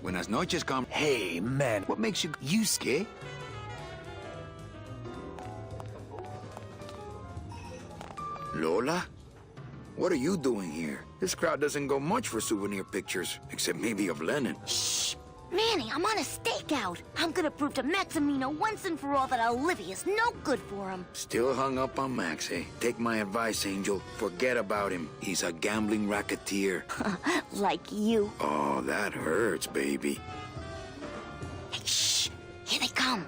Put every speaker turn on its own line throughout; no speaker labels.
Buenas noches, Hey, man, what makes you scared? Lola? What are you doing here? This crowd doesn't go much for souvenir pictures, except maybe of Lenin.
Shh! Manny, I'm on a stakeout. I'm gonna prove to Maximino once and for all that Olivia's no good for him.
Still hung up on Max, eh? Take my advice, Angel. Forget about him. He's a gambling racketeer.
Like you.
Oh, that hurts, baby.
Hey, shh! Here they come.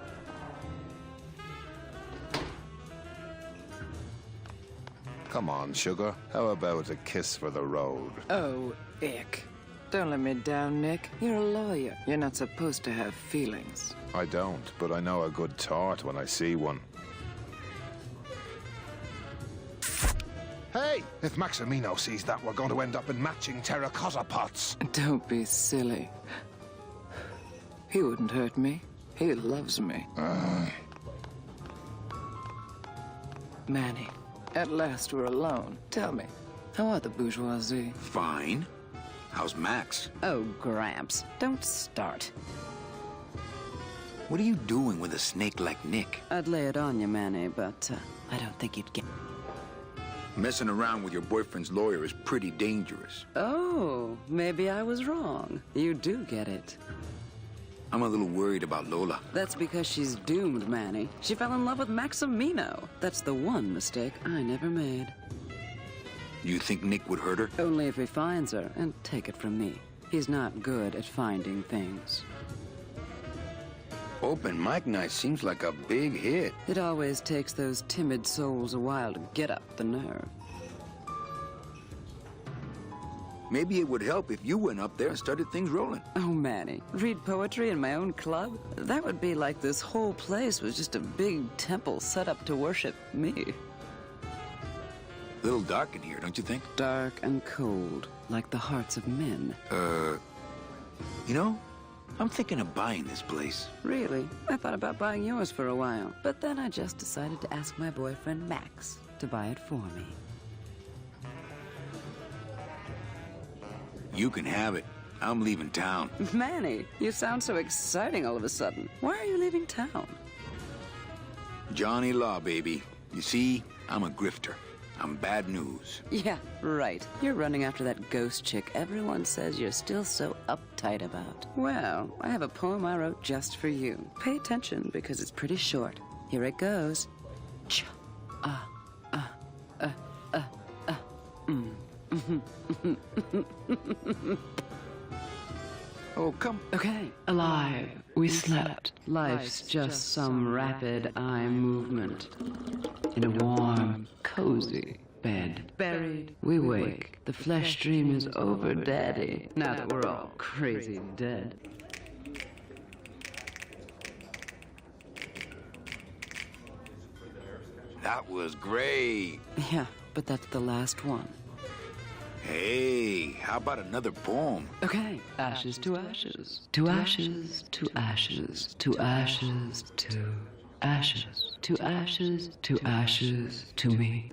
Come on, sugar. How about a kiss for the road?
Oh, ick. Don't let me down, Nick. You're a lawyer. You're not supposed to have feelings.
I don't, but I know a good tart when I see one. Hey! If Maximino sees that, we're going to end up in matching terracotta pots.
Don't be silly. He wouldn't hurt me. He loves me. Manny, at last we're alone. Tell me, how are the bourgeoisie?
Fine. How's Max?
Oh, Gramps, don't start.
What are you doing with a snake like Nick?
I'd lay it on you, Manny, but I don't think you'd get...
Messing around with your boyfriend's lawyer is pretty dangerous.
Oh, maybe I was wrong. You do get it.
I'm a little worried about Lola.
That's because she's doomed, Manny. She fell in love with Maximino. That's the one mistake I never made.
You think Nick would hurt her?
Only if he finds her, and take it from me. He's not good at finding things.
Open mic night seems like a big hit.
It always takes those timid souls a while to get up the nerve.
Maybe it would help if you went up there and started things rolling.
Oh, Manny, read poetry in my own club? That would be like this whole place was just a big temple set up to worship me.
A little dark in here, don't you think?
Dark and cold, like the hearts of men.
You know, I'm thinking of buying this place.
Really? I thought about buying yours for a while, but then I just decided to ask my boyfriend Max to buy it for me.
You can have it. I'm leaving town.
Manny, you sound so exciting all of a sudden. Why are you leaving town?
Johnny Law, baby. You see, I'm a grifter. I'm bad news.
Yeah, right. You're running after that ghost chick everyone says you're still so uptight about. Well, I have a poem I wrote just for you. Pay attention because it's pretty short. Here it goes. Ch
Oh, come.
Okay. Alive, we slept. Life's just some rapid eye movement. In a warm, cozy bed. Buried, we wake. The flesh dream is over, Daddy. Now that we're all crazy dead.
That was great.
Yeah, but that's the last one.
Hey, how about another poem?
Okay. Ashes to ashes. To ashes, to ashes, to ashes, to ashes. To ashes, to ashes, to me.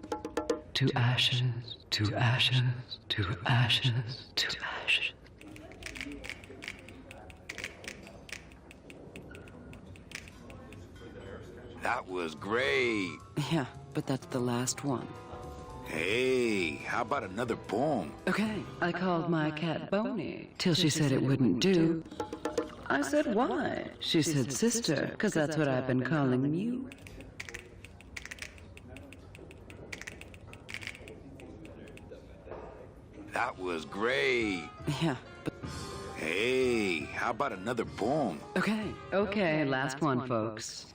To ashes, to ashes, to ashes, to ashes.
That was great.
Yeah, but that's the last one.
Hey, how about another poem?
Okay, I called my cat Boney till she said it wouldn't do. I said, why? She said, sister, 'cause that's what I've been calling you.
That was great.
Yeah, but...
Hey, how about another poem?
Okay, last one, folks.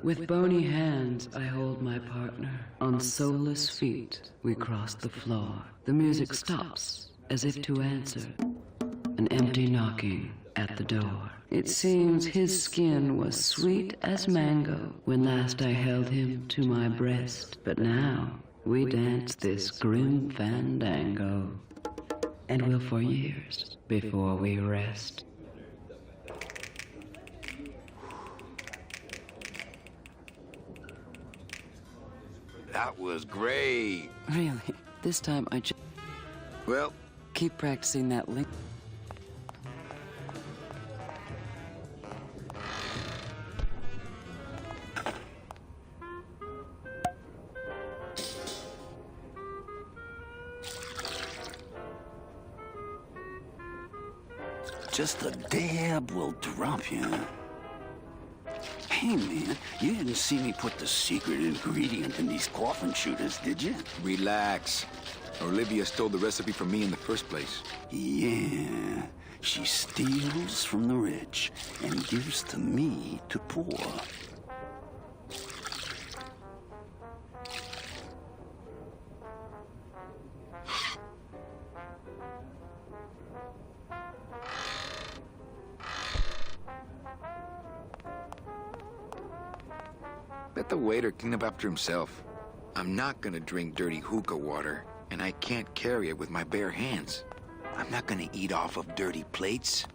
With bony hands, I hold my partner. On soulless feet, we cross the floor. The music stops, as if to answer. An empty knocking at the door. It seems his skin was sweet as mango when last I held him to my breast. But now, we dance this grim fandango. And will for years before we rest.
That was great.
Really? This time I just...
Well,
Keep practicing that link.
Just a dab will drop you. Hey, man, you didn't see me put the secret ingredient in these coffin shooters, did you?
Relax. Olivia stole the recipe from me in the first place.
Yeah, she steals from the rich and gives to me to poor.
Let the waiter clean up after himself. I'm not gonna drink dirty hookah water, and I can't carry it with my bare hands. I'm not gonna eat off of dirty plates.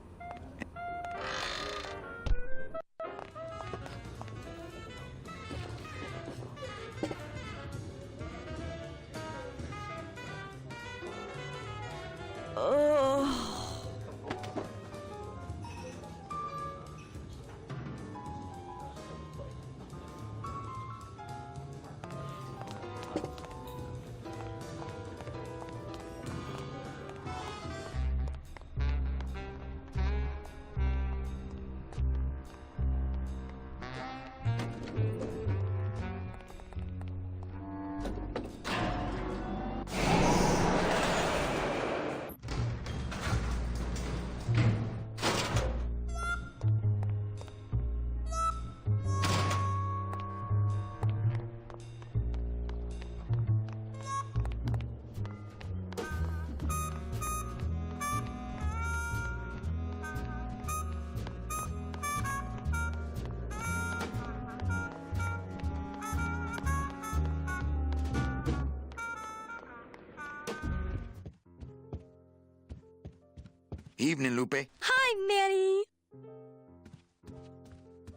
Evening, Lupe.
Hi, Manny.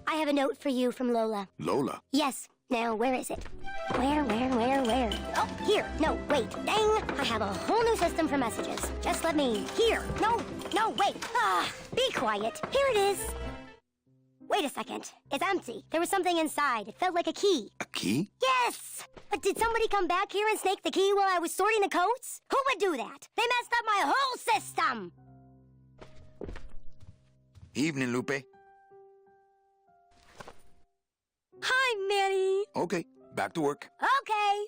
I have a note for you from Lola.
Lola?
Yes. Now, where is it? Where? Oh, here. No, wait. Dang. I have a whole new system for messages. Just let me... Here. No, wait. Be quiet. Here it is. Wait a second. It's empty. There was something inside. It felt like a key.
A key?
Yes! But did somebody come back here and snake the key while I was sorting the coats? Who would do that? They messed up my whole system!
Evening, Lupe.
Hi, Manny.
Okay, back to work.
Okay.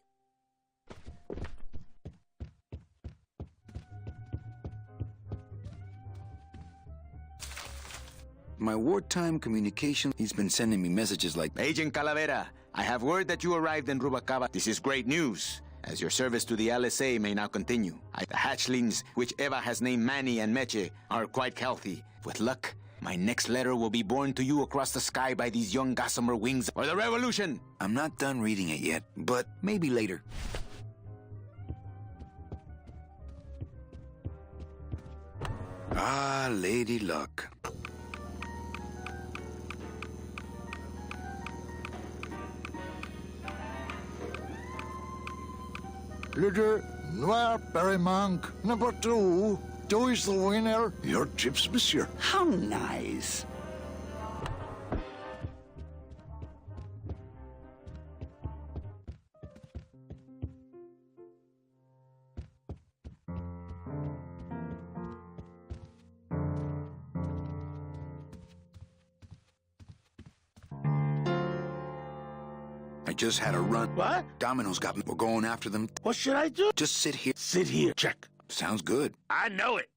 My wartime communication, he's been sending me messages like,
Agent Calavera, I have word that you arrived in Rubacaba. This is great news, as your service to the LSA may now continue. The hatchlings, which Eva has named Manny and Meche, are quite healthy. With luck, my next letter will be borne to you across the sky by these young gossamer wings for the revolution.
I'm not done reading it yet, but maybe later. Ah, Lady Luck.
Leader, Noir Berrymonk, number 2. Two is the winner. Your chips, monsieur.
How nice.
I just had a run.
What?
Domino's got me. We're going after them.
What should I do?
Just sit here.
Sit here. Check.
Sounds good.
I know it.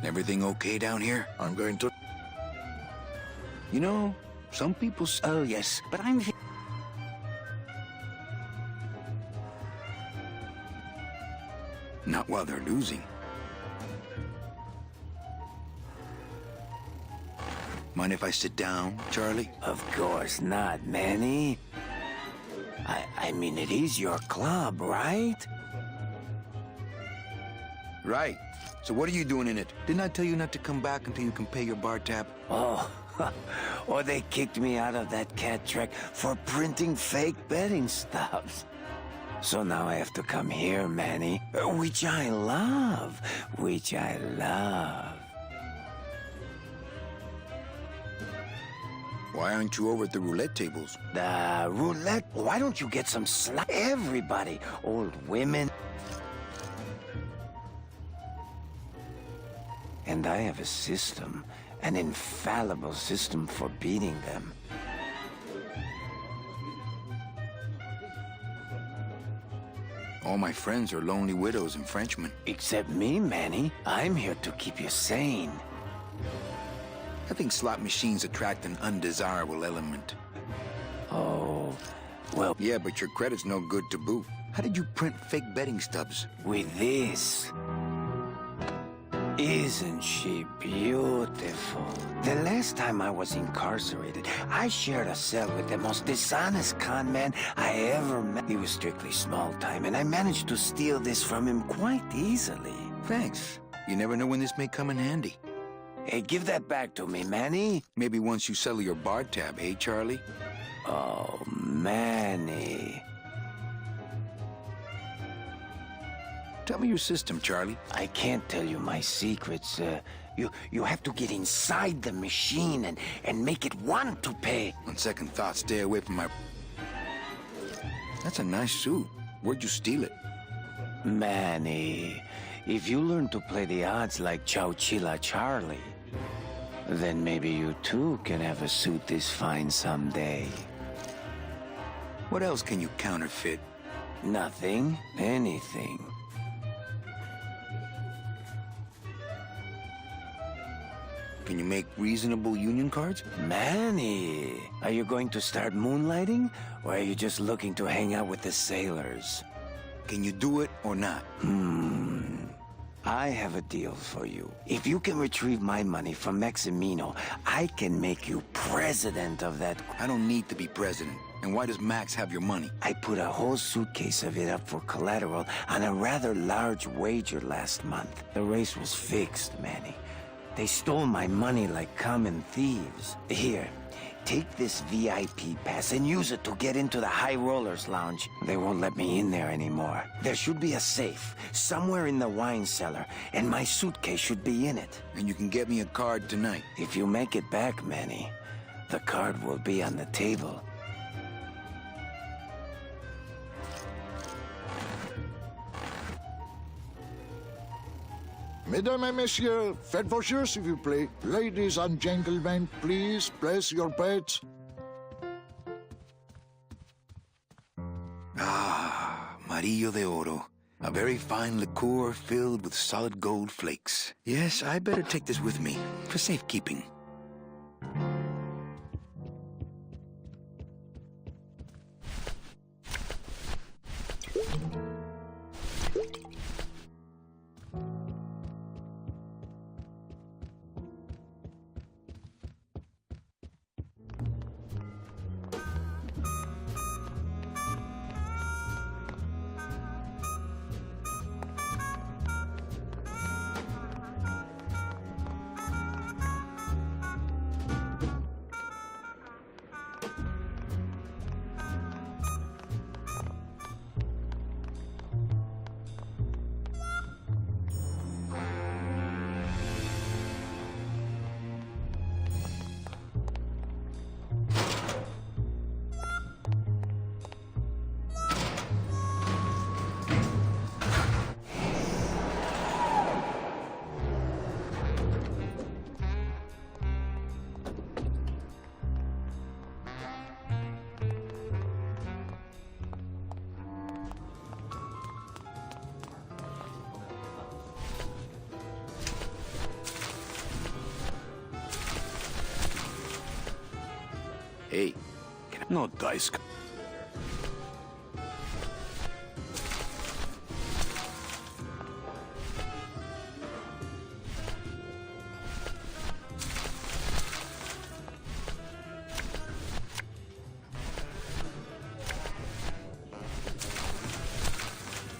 Everything okay down here?
I'm going to...
You know, some people...
Oh, yes, but I'm...
Not while they're losing. Mind if I sit down, Charlie?
Of course not, Manny. I mean, it is your club, right?
Right. So what are you doing in it? Didn't I tell you not to come back until you can pay your bar tab?
Oh, or they kicked me out of that cat track for printing fake betting stubs. So now I have to come here, Manny, which I love.
Why aren't you over at the roulette tables?
The roulette? Why don't you get some slack? Everybody, old women. And I have a system, an infallible system for beating them.
All my friends are lonely widows and Frenchmen.
Except me, Manny. I'm here to keep you sane.
I think slot machines attract an undesirable element.
Oh, well,
Yeah, but your credit's no good to boot. How did you print fake betting stubs?
with this. Isn't she beautiful? The last time I was incarcerated, I shared a cell with the most dishonest con man I ever met. He was strictly small time, and I managed to steal this from him quite easily.
Thanks. You never know when this may come in handy.
Hey, give that back to me, Manny.
Maybe once you settle your bar tab, eh, Charlie?
Oh, Manny.
Tell me your system, Charlie.
I can't tell you my secrets. You have to get inside the machine and make it want to pay.
On second thought, stay away from my... That's a nice suit. Where'd you steal it?
Manny, if you learn to play the odds like Chowchilla Charlie, then maybe you too can have a suit this fine someday.
What else can you counterfeit?
Nothing, anything.
Can you make reasonable union cards?
Manny, are you going to start moonlighting, or are you just looking to hang out with the sailors?
Can you do it or not?
I have a deal for you. If you can retrieve my money from Maximino, I can make you president of that.
I don't need to be president. And why does Max have your money?
I put a whole suitcase of it up for collateral on a rather large wager last month. The race was fixed, Manny. They stole my money like common thieves. Here, take this VIP pass and use it to get into the High Rollers Lounge. They won't let me in there anymore. There should be a safe somewhere in the wine cellar, and my suitcase should be in it.
And you can get me a card tonight.
If you make it back, Manny, the card will be on the table.
Mesdames et messieurs, faites vos jeux, s'il vous plaît. Ladies and gentlemen, please place your bets.
Ah, Marillo de Oro. A very fine liqueur filled with solid gold flakes. Yes, I better take this with me for safekeeping. Hey,
No dice.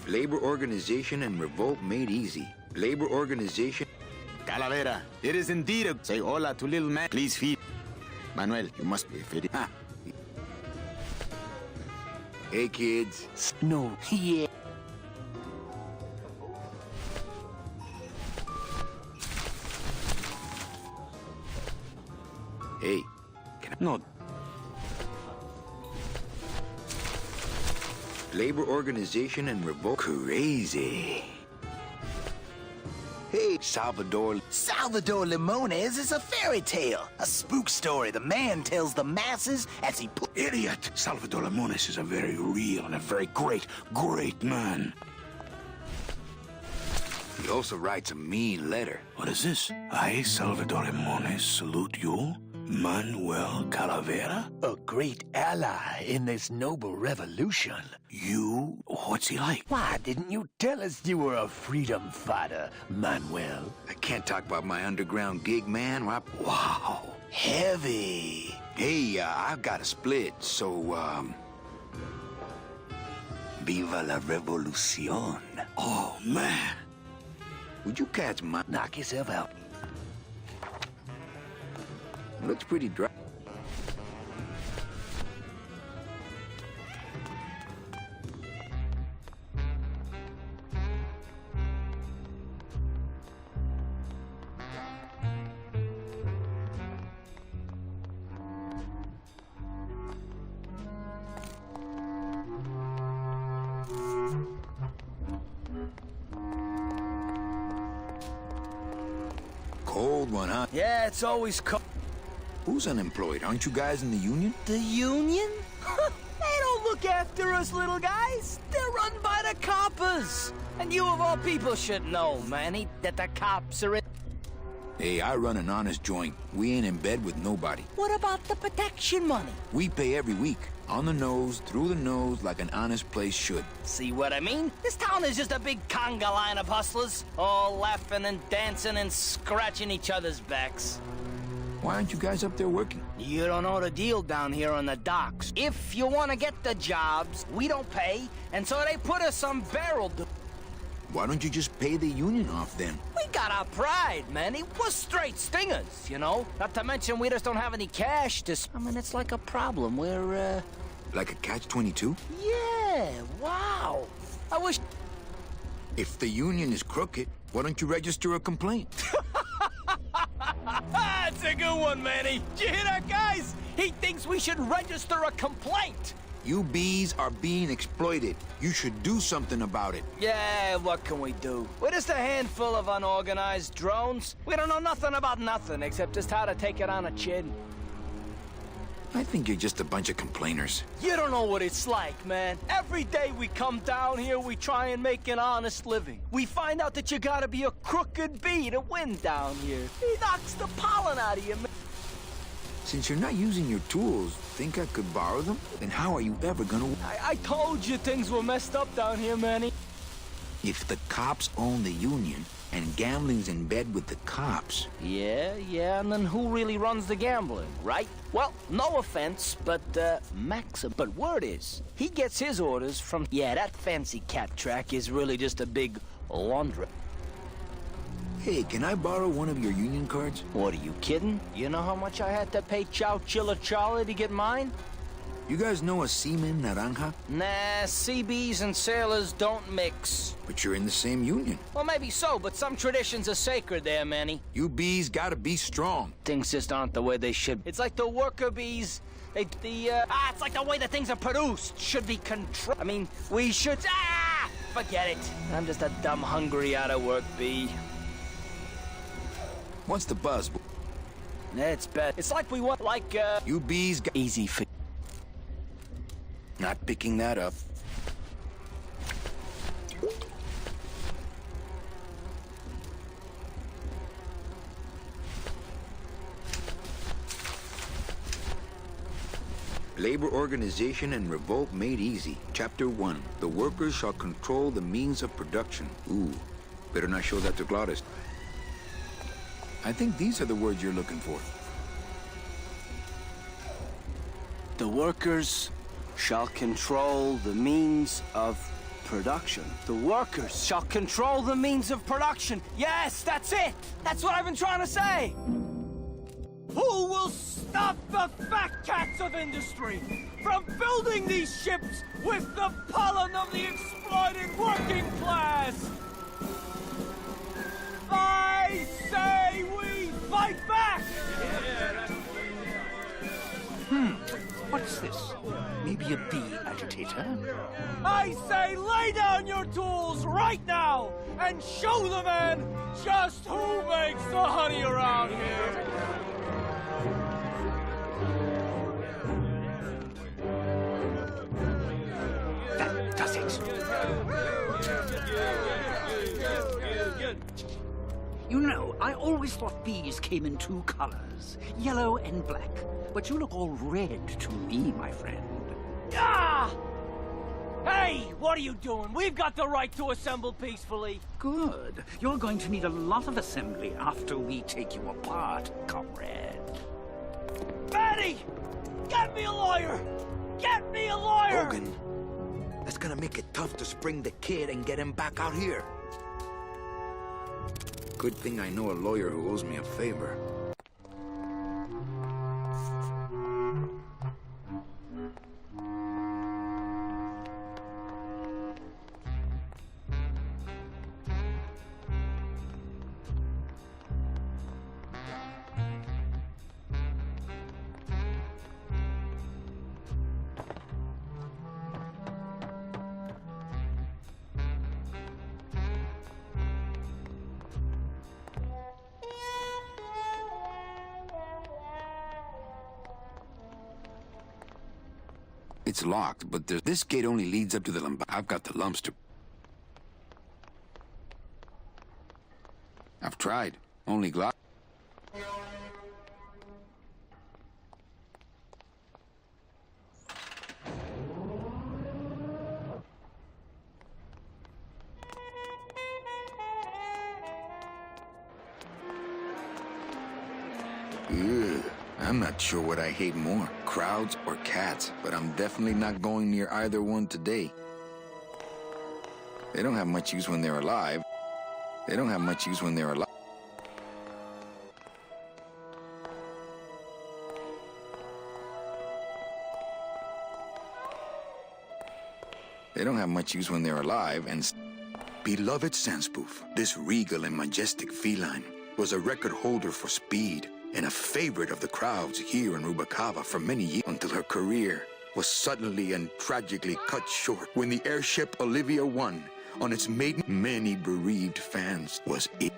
labor organization and revolt made easy. Labor organization...
Calavera, it is indeed a... Say hola to little man. Please feed. Manuel, you must be fitting.
Ah. Hey, kids.
No, yeah.
Hey.
No.
Labor organization and revolt. Crazy. Hey, Salvador.
Salvador Limones is a fairy tale, a spook story the man tells the masses as he put...
Idiot! Salvador Limones is a very real and a very great man.
He also writes a mean letter.
What is this? I, Salvador Limones, salute you, Manuel Calavera.
A great ally in this noble revolution.
You? What's he like?
Why didn't you tell us you were a freedom fighter, Manuel?
I can't talk about my underground gig, man.
Wow, heavy.
Hey, I've got a split, so,
Viva la revolucion.
Oh, man.
would you catch my...
Knock yourself out.
Looks pretty dry. Cold one, huh?
Yeah, it's always cold.
Who's unemployed? Aren't you guys in the union?
The union? They don't look after us little guys. They're run by the coppers. And you of all people should know, Manny, that the cops are in...
Hey, I run an honest joint. We ain't in bed with nobody.
What about the protection money?
We pay every week. On the nose, through the nose, like an honest place should.
See what I mean? This town is just a big conga line of hustlers, all laughing and dancing and scratching each other's backs.
Why aren't you guys up there working?
You don't know the deal down here on the docks. If you want to get the jobs, we don't pay, and so they put us on barrel duty.
Why don't you just pay the union off then?
We got our pride, man. We're straight stingers, you know? Not to mention we just don't have any cash to... I mean, it's like a problem. We're,
Like a catch-22?
Yeah, wow. I wish...
If the union is crooked, why don't you register a complaint?
That's a good one, Manny. Did you hear that, guys? He thinks we should register a complaint.
You bees are being exploited. You should do something about it.
Yeah, what can we do? We're just a handful of unorganized drones. We don't know nothing about nothing except just how to take it on a chin.
I think you're just a bunch of complainers.
You don't know what it's like, man. Every day we come down here, we try and make an honest living. We find out that you gotta be a crooked bee to win down here. He knocks the pollen out of you, man.
Since you're not using your tools, think I could borrow them? Then how are you ever gonna...
I told you things were messed up down here, Manny.
If the cops own the union, and gambling's in bed with the cops...
Yeah, and then who really runs the gambling, right? Well, no offense, but, Maxim. But word is, he gets his orders from... Yeah, that fancy cat track is really just a big laundry.
Hey, can I borrow one of your union cards?
What, are you kidding? You know how much I had to pay Chow Chilla Charlie to get mine?
You guys know a seaman naranja?
Nah, CBs and sailors don't mix.
But you're in the same union.
Well, maybe so, but some traditions are sacred there, Manny.
You bees gotta be strong.
Things just aren't the way they should. It's like the worker bees. It's like the way that things are produced should be controlled. I mean, we should... Forget it. I'm just a dumb, hungry, out-of-work bee.
What's the buzz?
It's bad. It's like we want,
You bees got...
Easy for...
Not picking that up. Labor Organization and Revolt Made Easy. Chapter 1. The workers shall control the means of production. Ooh, better not show that to Claudius. I think these are the words you're looking for.
The workers shall control the means of production.
The workers shall control the means of production. Yes, that's it. That's what I've been trying to say. Who will stop the fat cats of industry from building these ships with the pollen of the exploited working class? I say we fight back!
What's this? Maybe a bee agitator?
I say lay down your tools right now and show the man just who makes the honey around here.
That does it. You know, I always thought bees came in two colors, yellow and black. But you look all red to me, my friend.
Ah! Hey, what are you doing? We've got the right to assemble peacefully.
Good. You're going to need a lot of assembly after we take you apart, comrade.
Manny! Get me a lawyer! Get me a lawyer!
Logan, that's gonna make it tough to spring the kid and get him back out here. Good thing I know a lawyer who owes me a favor. It's locked, but this gate only leads up to the lump. I've got the lumps to... I've tried. Only glass. Ugh. I'm not sure what I hate more, crowds or cats, but I'm definitely not going near either one today. They don't have much use when they're alive. They don't have much use when they're alive. They don't have much use when they're alive, and... Beloved Sandspoof, this regal and majestic feline was a record holder for speed and a favorite of the crowds here in Rubacava for many years until her career was suddenly and tragically cut short when the airship Olivia 1 on its maiden. Many bereaved fans was it.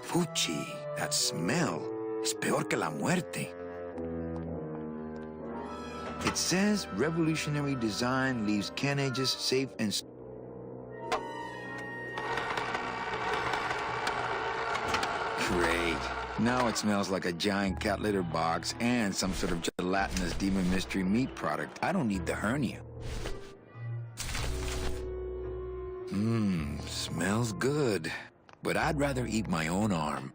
Fuchi, that smell is peor que la muerte. It says revolutionary design leaves can edges safe and... Great. Now it smells like a giant cat litter box and some sort of gelatinous demon mystery meat product. I don't need the hernia. Smells good. But I'd rather eat my own arm.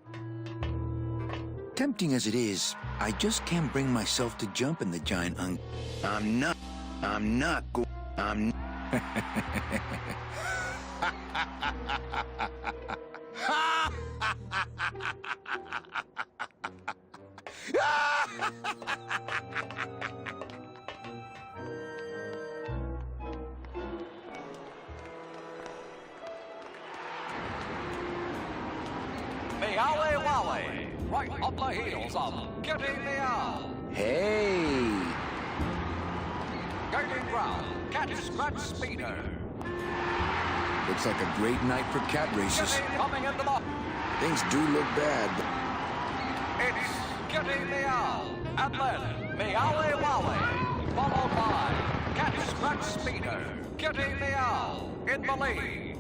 Tempting as it is, I just can't bring myself to jump in the giant I'm not
Meowie Wowie, right up the heels of Kitty Meow.
Hey!
Gaining ground, Cat Scratch Speeder.
Looks like a great night for cat races.
Kitty coming into the...
Things do look bad, but...
It's Kitty Meow, and then Meowie Wowie, followed by Cat Scratch Speeder. Kitty Meow in the lead.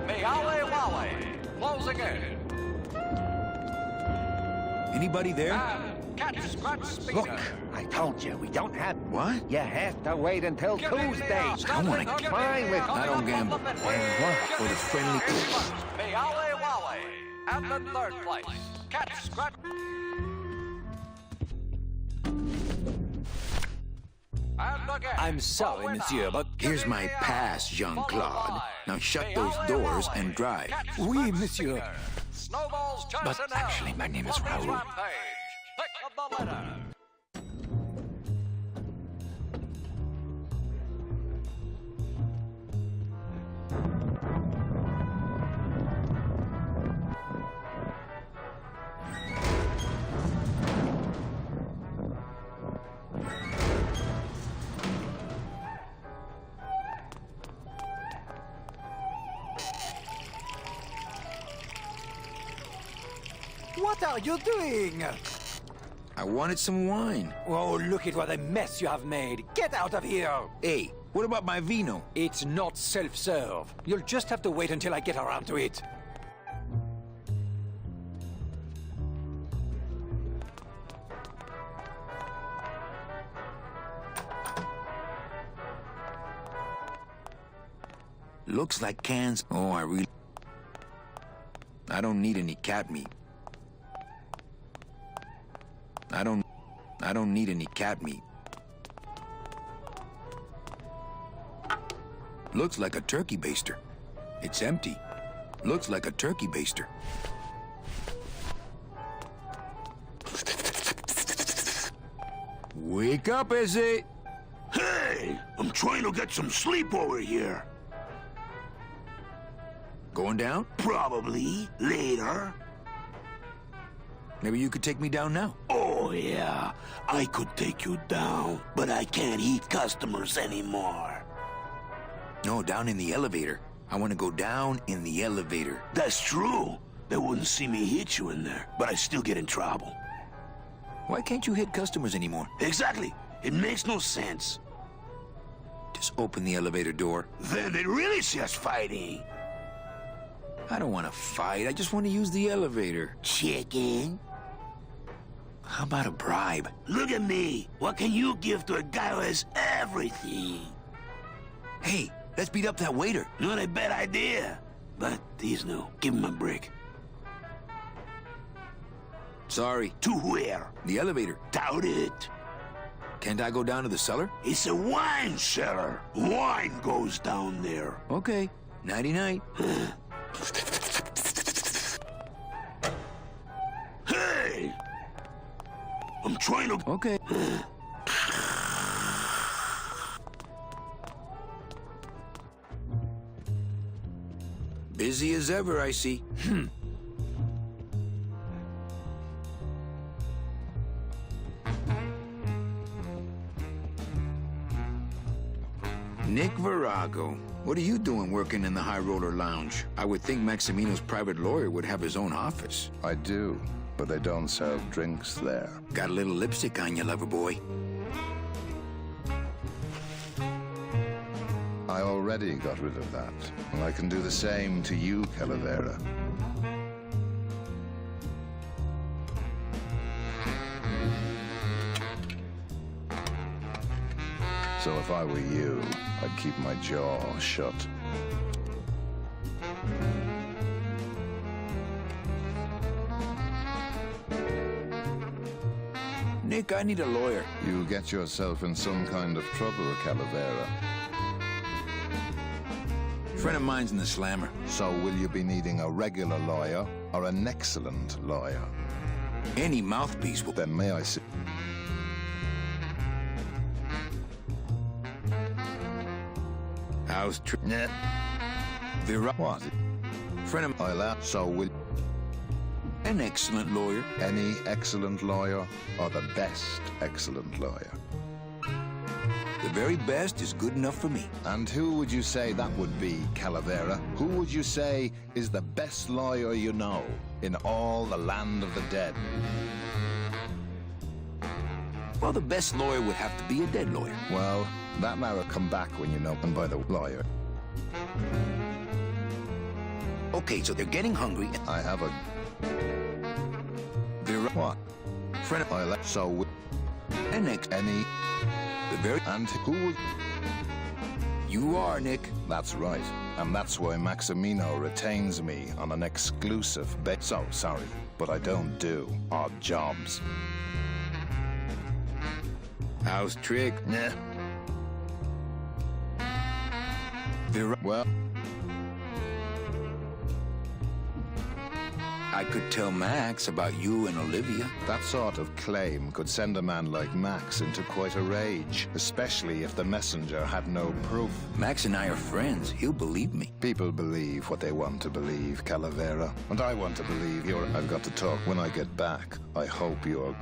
Meowie Wowie closing in.
Anybody there?
And Cat Scratch Speeder.
Look, I told you, we don't have...
What?
You have to wait until Tuesday.
I want to...
Fine with...
I don't gamble. For the friendly...
Meowie Wowie. And in third place, Cat Scratch... And again.
I'm sorry, monsieur, but...
Here's my pass, Jean-Claude. Now shut those doors and drive.
Oui, monsieur.
But
actually, my name is Raoul.
Pick of the litter.
What are you doing?
I wanted some wine.
Oh, look at what a mess you have made. Get out of here.
Hey, what about my vino?
It's not self-serve. You'll just have to wait until I get around to it.
Looks like cans. Oh, I don't need any cat meat. I don't need any cat meat. Looks like a turkey baster. It's empty. Looks like a turkey baster. Wake up, Izzy!
Hey! I'm trying to get some sleep over here.
Going down?
Probably. Later.
Maybe you could take me down now.
Oh, yeah. I could take you down, but I can't eat customers anymore.
No, down in the elevator. I want to go down in the elevator.
That's true. They wouldn't see me hit you in there, but I still get in trouble.
Why can't you hit customers anymore?
Exactly. It makes no sense.
Just open the elevator door.
Then they really see us fighting.
I don't want to fight. I just want to use the elevator.
Chicken?
How about a bribe?
Look at me. What can you give to a guy who has everything?
Hey, let's beat up that waiter.
Not a bad idea. But he's new. Give him a break.
Sorry.
To where?
The elevator.
Doubt it.
Can't I go down to the cellar?
It's a wine cellar. Wine goes down there.
Okay. Nighty-night.
Hey! I'm trying to...
Okay. Busy as ever, I see. Nick Virago. What are you doing working in the High Roller Lounge? I would think Maximino's private lawyer would have his own office.
I do, but they don't serve drinks there.
Got a little lipstick on you, lover boy.
I already got rid of that, and I can do the same to you, Calavera. So if I were you, I'd keep my jaw shut.
Nick, I need a lawyer.
You get yourself in some kind of trouble, Calavera.
Friend of mine's in the slammer.
So will you be needing a regular lawyer or an excellent lawyer?
Any mouthpiece will...
Then may I see...
How's true?
Yeah. What?
Friend of
mine. So will...
An excellent lawyer.
Any excellent lawyer or the best excellent lawyer?
The very best is good enough for me.
And who would you say that would be, Calavera? Who would you say is the best lawyer you know in all the land of the dead?
Well, the best lawyer would have to be a dead lawyer.
Well, that matter come back when you know him by the lawyer.
Okay, so they're getting hungry.
I have a... What?
Friend of mine.
So...
And next.
Any...
The very...
And who would...
You are, Nick.
That's right. And that's why Maximino retains me on an exclusive basis. So, sorry, but I don't do odd jobs.
How's trick?
Yeah. Well...
I could tell Max about you and Olivia.
That sort of claim could send a man like Max into quite a rage, especially if the messenger had no proof.
Max and I are friends. He'll believe me.
People believe what they want to believe, Calavera. And I want to believe you're... I've got to talk. When I get back, I hope you're...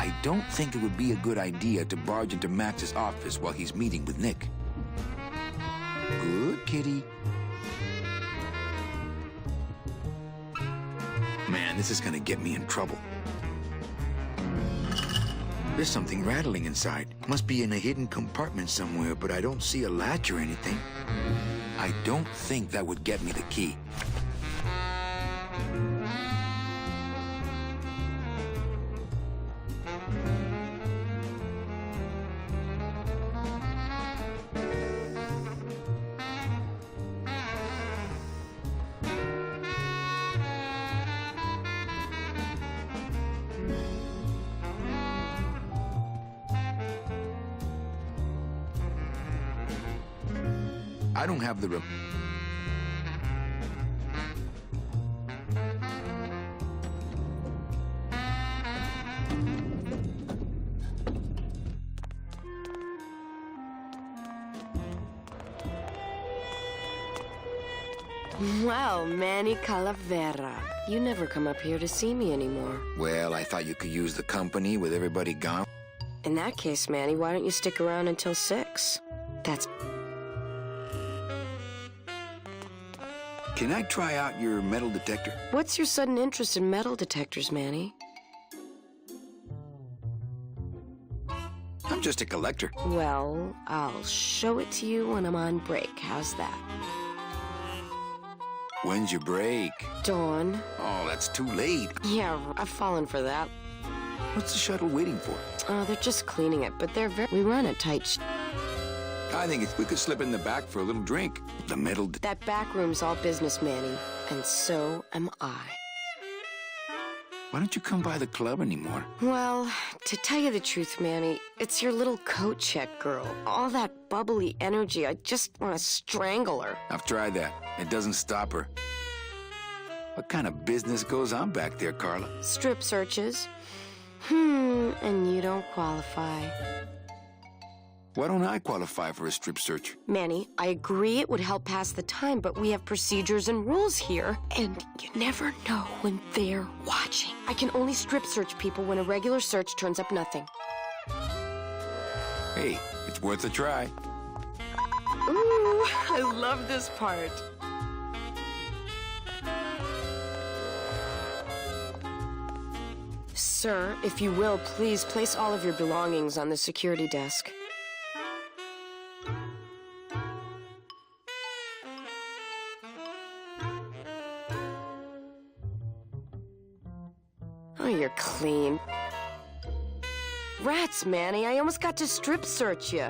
I don't think it would be a good idea to barge into Max's office while he's meeting with Nick. Good kitty. Man, this is gonna get me in trouble. There's something rattling inside. Must be in a hidden compartment somewhere, but I don't see a latch or anything. I don't think that would get me the key. I don't have the
Well, Manny Calavera, you never come up here to see me anymore.
Well, I thought you could use the company with everybody gone.
In that case, Manny, why don't you stick around until 6? That's...
Can I try out your metal detector?
What's your sudden interest in metal detectors, Manny?
I'm just a collector.
Well, I'll show it to you when I'm on break. How's that?
When's your break?
Dawn.
Oh, that's too late.
Yeah, I've fallen for that.
What's the shuttle waiting for?
Oh, they're just cleaning it, but we run a tight
I think we could slip in the back for a little drink. The metal...
That back room's all business, Manny, and so am I.
Why don't you come by the club anymore?
Well, to tell you the truth, Manny, it's your little coat check girl. All that bubbly energy, I just want to strangle her.
I've tried that. It doesn't stop her. What kind of business goes on back there, Carla?
Strip searches. And you don't qualify.
Why don't I qualify for a strip search?
Manny, I agree it would help pass the time, but we have procedures and rules here, and you never know when they're watching. I can only strip search people when a regular search turns up nothing.
Hey, it's worth a try.
Ooh, I love this part. Sir, if you will, please place all of your belongings on the security desk. Oh, you're clean. Rats, Manny, I almost got to strip search you.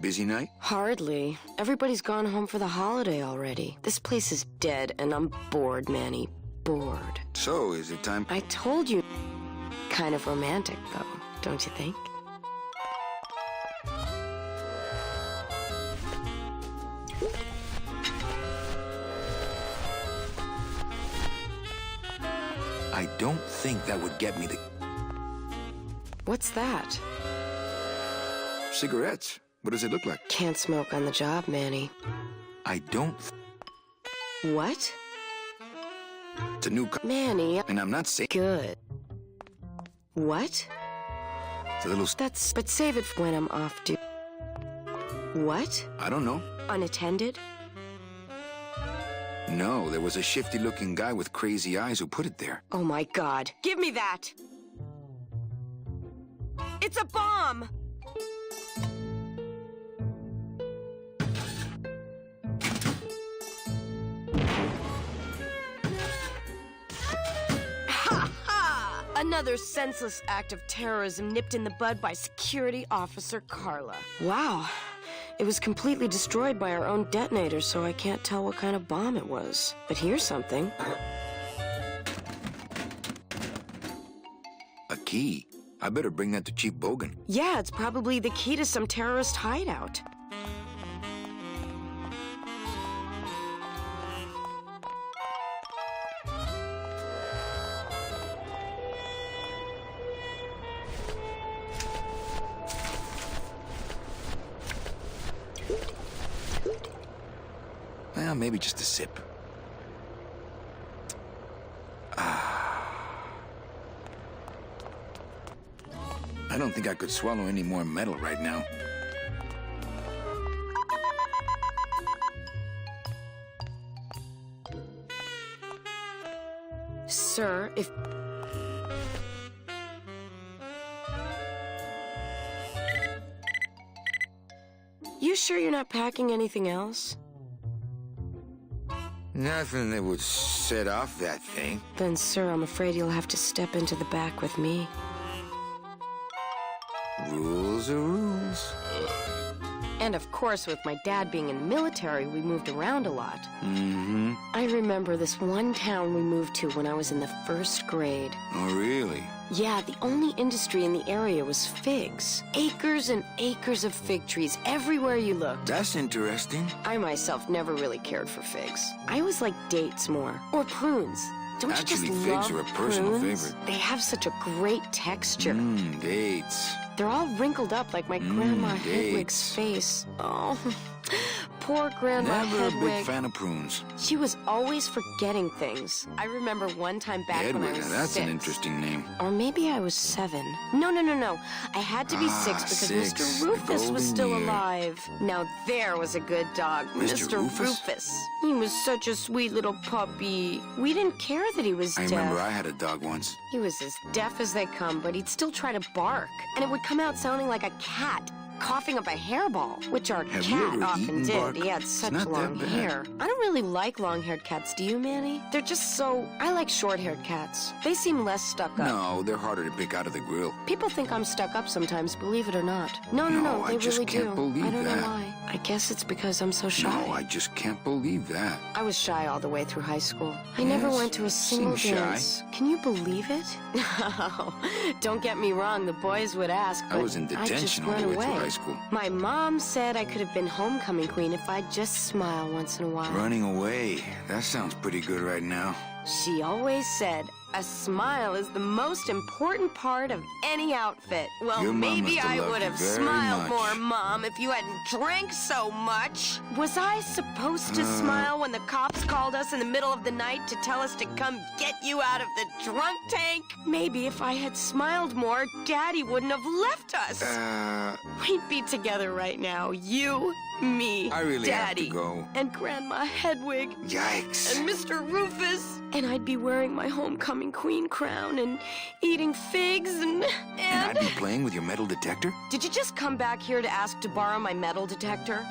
Busy night?
Hardly. Everybody's gone home for the holiday already. This place is dead, and I'm bored, Manny. Bored.
So, is it time?
I told you. Kind of romantic, though, don't you think?
I don't think that would get me the...
What's that?
Cigarettes. What does it look like?
Can't smoke on the job, Manny.
I don't...
What?
It's a new...
Manny...
And I'm not saying...
Good. What?
It's a little...
That's... But save it for when I'm off duty. What?
I don't know.
Unattended?
No, there was a shifty-looking guy with crazy eyes who put it there.
Oh, my God. Give me that! It's a bomb! Ha ha! Another senseless act of terrorism nipped in the bud by Security Officer Carla. Wow. It was completely destroyed by our own detonator, so I can't tell what kind of bomb it was. But here's something.
A key? I better bring that to Chief Bogan.
Yeah, it's probably the key to some terrorist hideout.
Well, maybe just a sip. don't think I could swallow any more metal right now.
Sir, if... You sure you're not packing anything else?
Nothing that would set off that thing.
Then, sir, I'm afraid you'll have to step into the back with me.
Rules are rules.
And of course, with my dad being in the military, we moved around a lot.
Mm-hmm.
I remember this one town we moved to when I was in the 1st grade.
Oh, really?
Yeah, the only industry in the area was figs. Acres and acres of fig trees everywhere you looked.
That's interesting.
I myself never really cared for figs. I always liked dates more. Or prunes. Don't
Actually,
you just
figs
love
are a personal
prunes?
favorite.
They have such a great texture.
Dates.
They're all wrinkled up like my Grandma Hedwig's
dates.
face. Oh, poor Grandma
Never a
Hedwig.
big fan of prunes.
She was always forgetting things. I remember one time back when I
Hedwig,
was
now that's
6.
an interesting name.
Or maybe I was 7. No. I had to be 6 because
6,
Mr.
the
Rufus was
golden
still
year.
alive. Now there was a good dog,
Mr. Rufus?
He was such a sweet little puppy. We didn't care that he was
I
deaf.
remember I had a dog once.
He was as deaf as they come, but he'd still try to bark. And it would come out sounding like a cat coughing up a hairball, which our
Have you
cat
ever
often
eaten
did.
bark?
He had
It's
such
not that
long
bad.
hair. I don't really like long-haired cats, do you, Manny? They're just so... I like short-haired cats. They seem less stuck up.
No, they're harder to pick out of the grill.
People think I'm stuck up sometimes, believe it or not. No,
No, I
they
just
really
can't
do.
believe
I don't know
that.
why. I guess it's because I'm so shy.
No, I just can't believe that.
I was shy all the way through high school. I never
Yes,
went to a single
seems shy.
dance. Can you believe it? No, don't get me wrong, the boys would ask,
I
but
was in
I'd just
detention all
run
the way
away.
through high school.
My mom said I could have been homecoming queen if I'd just smile once in a while.
Running away. That sounds pretty good right now.
She always said, a smile is the most important part of any outfit. Well,
Your mom
maybe
must have
I
loved
would
you
have
very
smiled
much.
more, Mom, if you hadn't drank so much. Was I supposed to smile when the cops called us in the middle of the night to tell us to come get you out of the drunk tank? Maybe if I had smiled more, Daddy wouldn't have left us. We'd be together right now, you, me,
I really have
Daddy,
to go.
and Grandma Hedwig.
Yikes.
And Mr. Rufus. And I'd be wearing my homecoming queen crown and eating figs and
And I'd be playing with your metal detector?
Did you just come back here to ask to borrow my metal detector?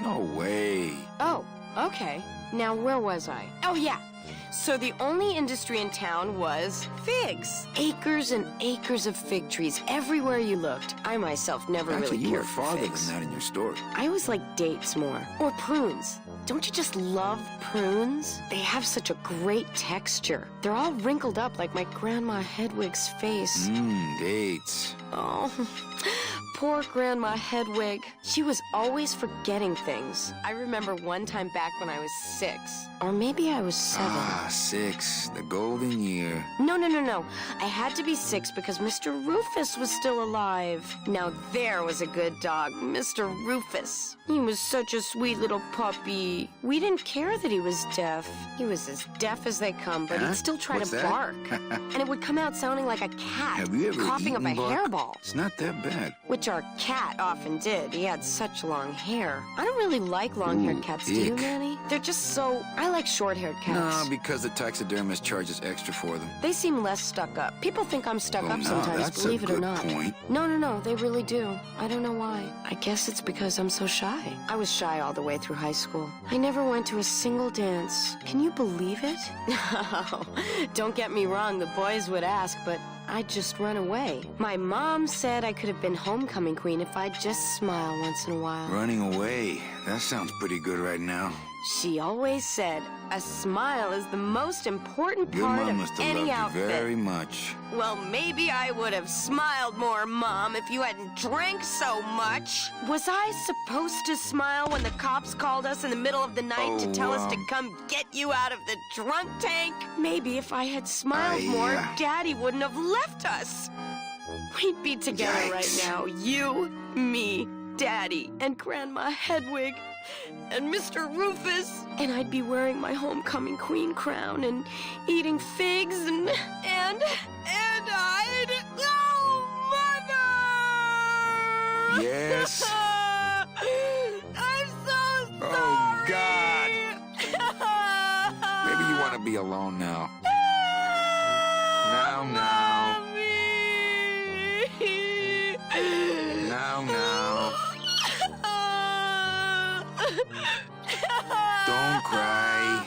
No way.
Oh, okay. Now, where was I? Oh, yeah. So the only industry in town was figs. Acres and acres of fig trees everywhere you looked. I myself never
Actually,
really
you were
cared for
farther
figs.
than that in your story.
I always like dates more. Or prunes. Don't you just love prunes? They have such a great texture. They're all wrinkled up like my Grandma Hedwig's face.
Dates.
Oh, poor Grandma Hedwig. She was always forgetting things. I remember one time back when I was 6. Or maybe I was 7.
6. The golden year.
No. I had to be 6 because Mr. Rufus was still alive. Now there was a good dog, Mr. Rufus. He was such a sweet little puppy. We didn't care that he was deaf. He was as deaf as they come, but he'd still try
What's
to
that?
bark. And it would come out sounding like a cat
Have you ever
coughing up
eaten
a
bark?
hairball.
It's not that bad.
Which our cat often did. He had such long hair. I don't really like long-haired cats, do you,
ick.
Manny? They're just so... I like short-haired cats.
No, because the taxidermist charges extra for them.
They seem less stuck up. People think I'm stuck
Oh,
up
no,
sometimes,
that's a
believe it or
good
not.
point.
No, they really do. I don't know why. I guess it's because I'm so shy. I was shy all the way through high school. I never went to a single dance. Can you believe it? No, don't get me wrong, the boys would ask, but I'd just run away. My mom said I could have been homecoming queen if I'd just smile once in a while.
Running away. That sounds pretty good right now.
She always said, a smile is the most important
Your
part
mom
of
must have
any
loved
outfit.
you very much.
Well, maybe I would have smiled more, Mom, if you hadn't drank so much. Was I supposed to smile when the cops called us in the middle of the night to tell us to come get you out of the drunk tank? Maybe if I had smiled more, Daddy wouldn't have left us. We'd be together right now, you, me, Daddy, and Grandma Hedwig, and Mr. Rufus. And I'd be wearing my homecoming queen crown and eating figs and I'd... Oh,
Yes?
I'm so sorry!
Oh, God! Maybe you want to be alone now. Now. Now. Don't cry.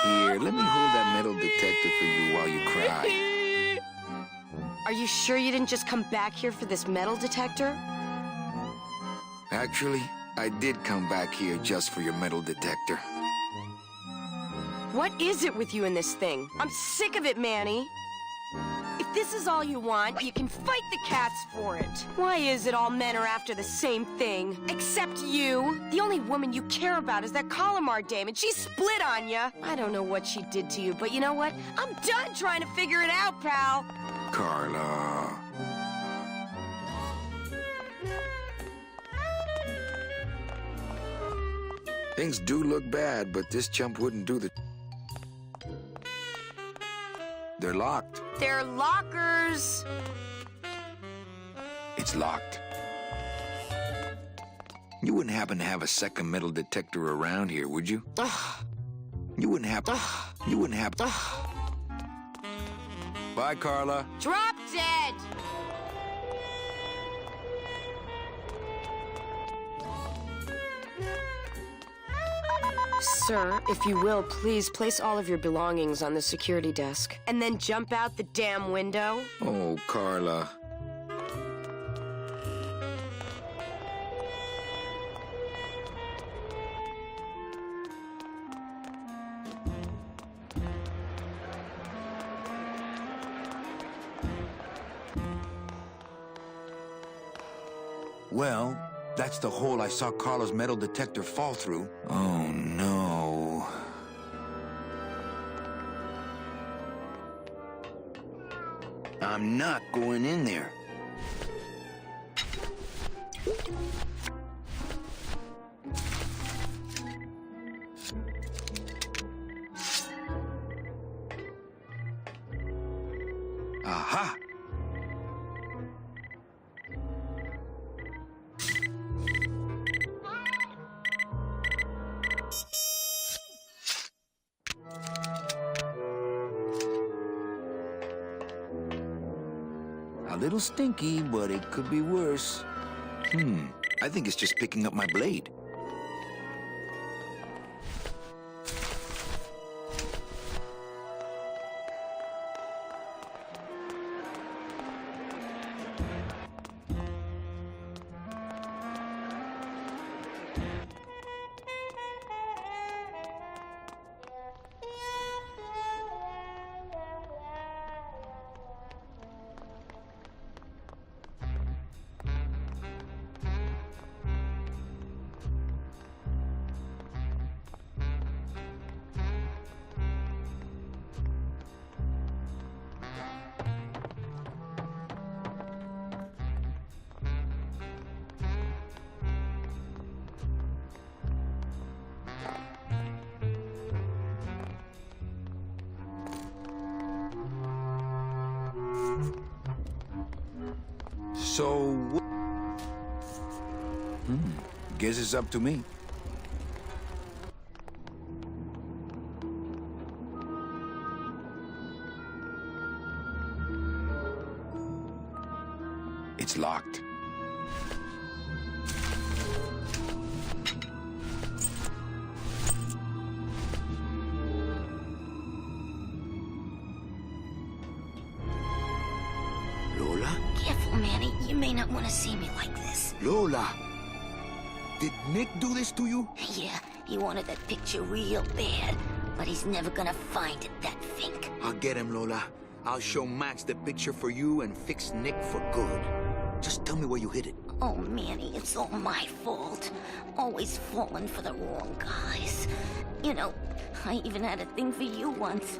Here, let me hold that metal detector for you while you cry.
Are you sure you didn't just come back here for this metal detector?
Actually, I did come back here just for your metal detector.
What is it with you and this thing? I'm sick of it, Manny. If this is all you want, you can fight the cats for it. Why is it all men are after the same thing? Except you. The only woman you care about is that Calamar dame, and she split on you. I don't know what she did to you, but you know what? I'm done trying to figure it out, pal.
Carla. Things do look bad, but this chump wouldn't do the... They're locked.
They're lockers.
It's locked. You wouldn't happen to have a second metal detector around here, would you? You wouldn't have... Bye, Carla.
Drop dead. Sir, if you will, please place all of your belongings on the security desk. And then jump out the damn window.
Oh, Carla. Well, that's the hole I saw Carla's metal detector fall through. Oh, no. I'm not going in there. Aha! A little stinky, but it could be worse. I think it's just picking up my blade. So, guess it's up to me. It's locked.
Lola?
Careful, Manny. You may not want to see me like this.
Lola! Did Nick do this to you?
Yeah, he wanted that picture real bad, but he's never gonna find it, that fink.
I'll get him, Lola. I'll show Max the picture for you and fix Nick for good. Just tell me where you hid it.
Oh, Manny, it's all my fault. Always falling for the wrong guys. You know, I even had a thing for you once.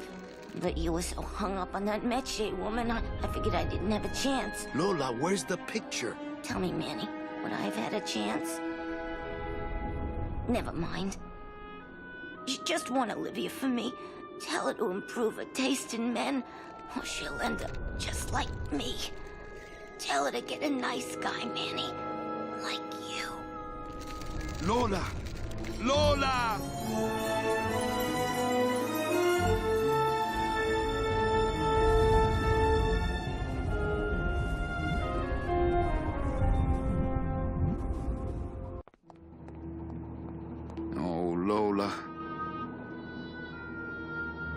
But you were so hung up on that Meche woman, I figured I didn't have a chance.
Lola, where's the picture?
Tell me, Manny, would I have had a chance? Never mind. You just want Olivia for me. Tell her to improve her taste in men, or she'll end up just like me. Tell her to get a nice guy, Manny. Like you.
Lola! Lola!
Oh, Lola.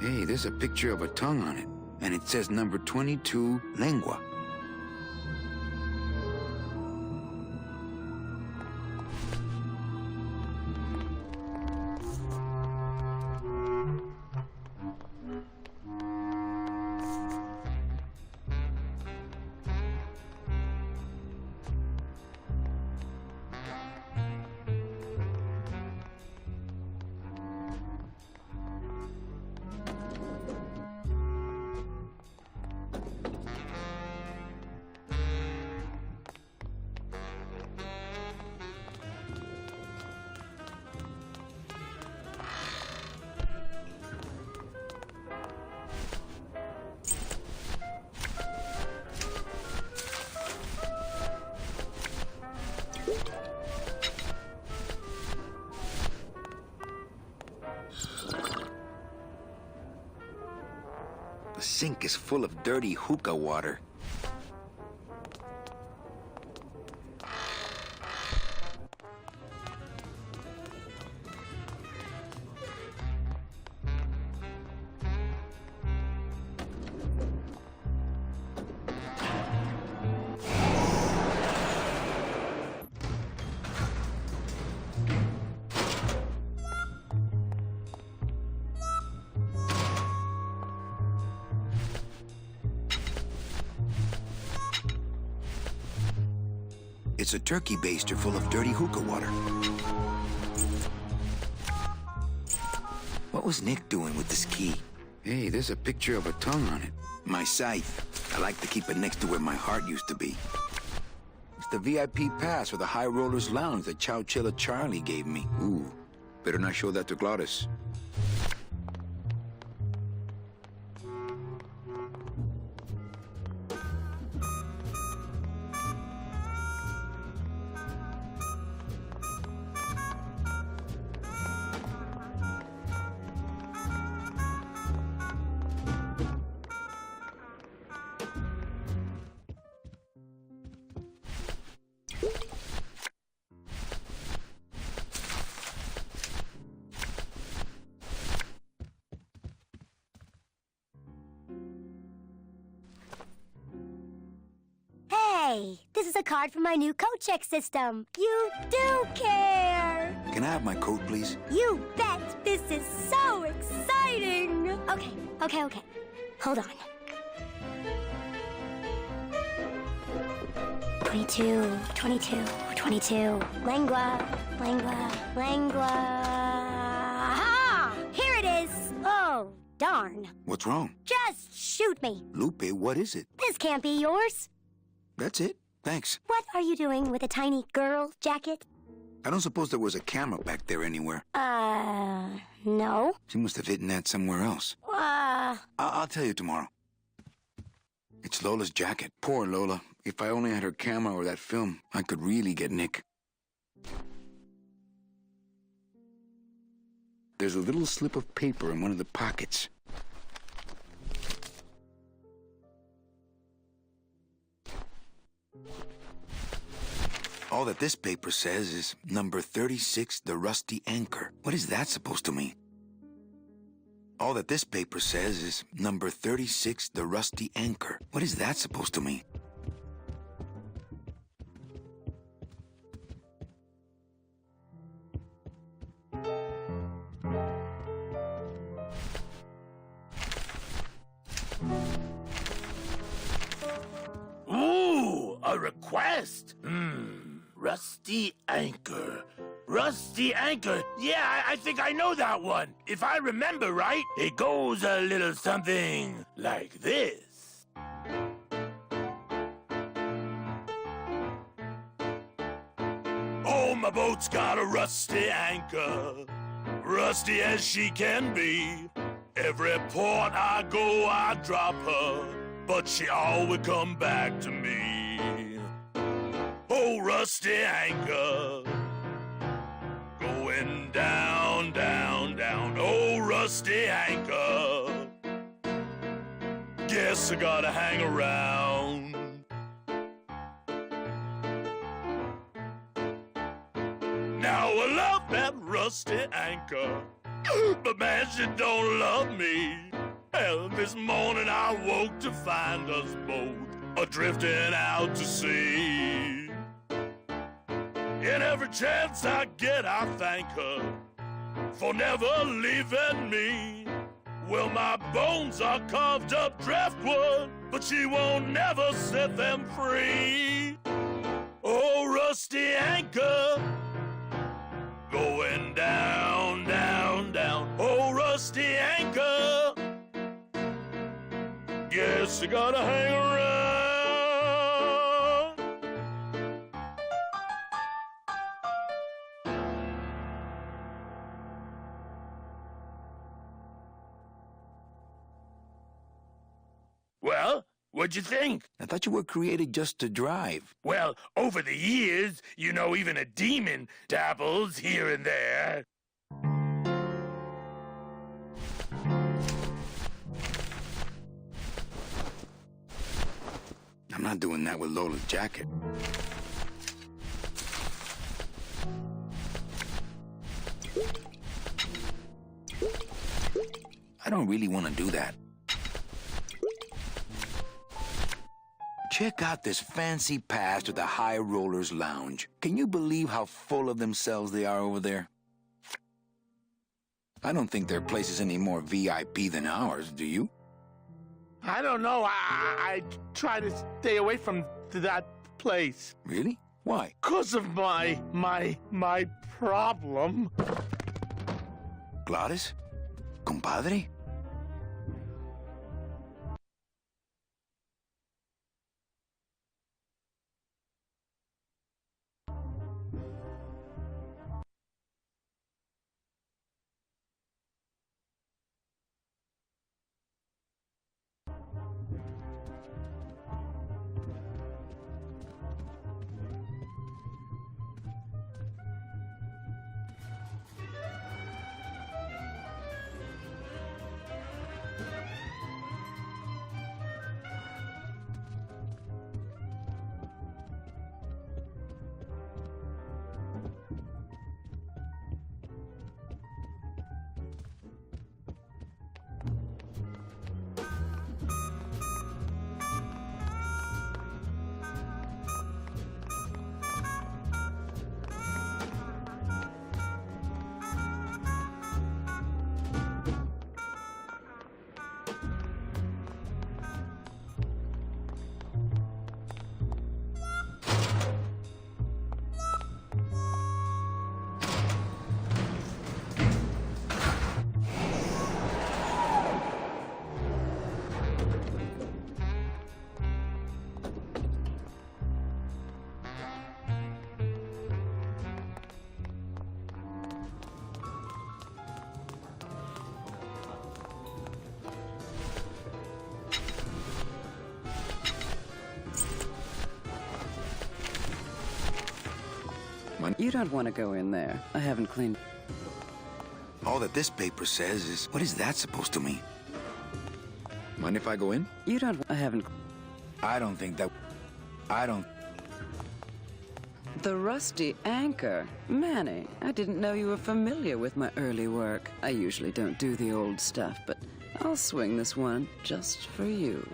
Hey, there's a picture of a tongue on it, and it says number 22, lengua. The sink is full of dirty hookah water. It's a turkey baster full of dirty hookah water. What was Nick doing with this key? Hey, there's a picture of a tongue on it. My scythe. I like to keep it next to where my heart used to be. It's the VIP pass for the High Rollers Lounge that Chowchilla Charlie gave me. Ooh, better not show that to Glottis.
Hey, this is a card from my new coat check system. You do care.
Can I have my coat, please?
You bet. This is so exciting. Okay. Hold on. 22. Lengua. Aha! Here it is. Oh, darn.
What's wrong?
Just shoot me.
Lupe, what is it?
This can't be yours.
That's it. Thanks.
What are you doing with a tiny girl jacket?
I don't suppose there was a camera back there anywhere.
No.
She must have hidden that somewhere else. I'll tell you tomorrow. It's Lola's jacket. Poor Lola. If I only had her camera or that film, I could really get Nick. There's a little slip of paper in one of the pockets. All that this paper says is number 36, the Rusty Anchor. What is that supposed to mean? All that this paper says is number 36, the Rusty Anchor. What is that supposed to mean?
Ooh, a request. Rusty Anchor. Rusty Anchor. Yeah, I think I know that one. If I remember right, it goes a little something like this. Oh, my boat's got a rusty anchor, rusty as she can be. Every port I go, I drop her, but she always come back to me. Oh, rusty anchor, going down, down, down. Oh, rusty anchor, guess I gotta hang around. Now I love that rusty anchor, but man, she don't love me. Hell, this morning I woke to find us both a-drifting out to sea. And every chance I get, I thank her for never leaving me. Well, my bones are carved up driftwood, but she won't never set them free. Oh, rusty anchor, going down, down, down. Oh, rusty anchor, guess you gotta hang around. Well, what'd you think?
I thought you were created just to drive.
Well, over the years, you know, even a demon dabbles here and there.
I'm not doing that with Lola's jacket. I don't really want to do that. Check out this fancy pass to the High Rollers Lounge. Can you believe how full of themselves they are over there? I don't think their place is any more VIP than ours, do you?
I don't know. I try to stay away from that place.
Really? Why?
'Cause of my problem.
Gladys? Compadre?
You don't want to go in there. I haven't cleaned.
All that this paper says is, what is that supposed to mean? Mind if I go in?
You don't. I haven't.
I don't think that. I don't.
The rusty anchor. Manny, I didn't know you were familiar with my early work. I usually don't do the old stuff, but I'll swing this one just for you.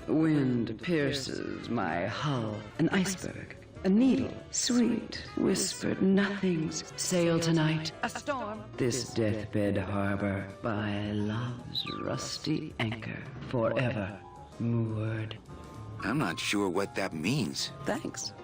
Wind pierces my hull. An iceberg. A needle, sweet, whispered nothings. Sail tonight. A storm. This deathbed harbor by love's rusty anchor. Forever moored.
I'm not sure what that means.
Thanks.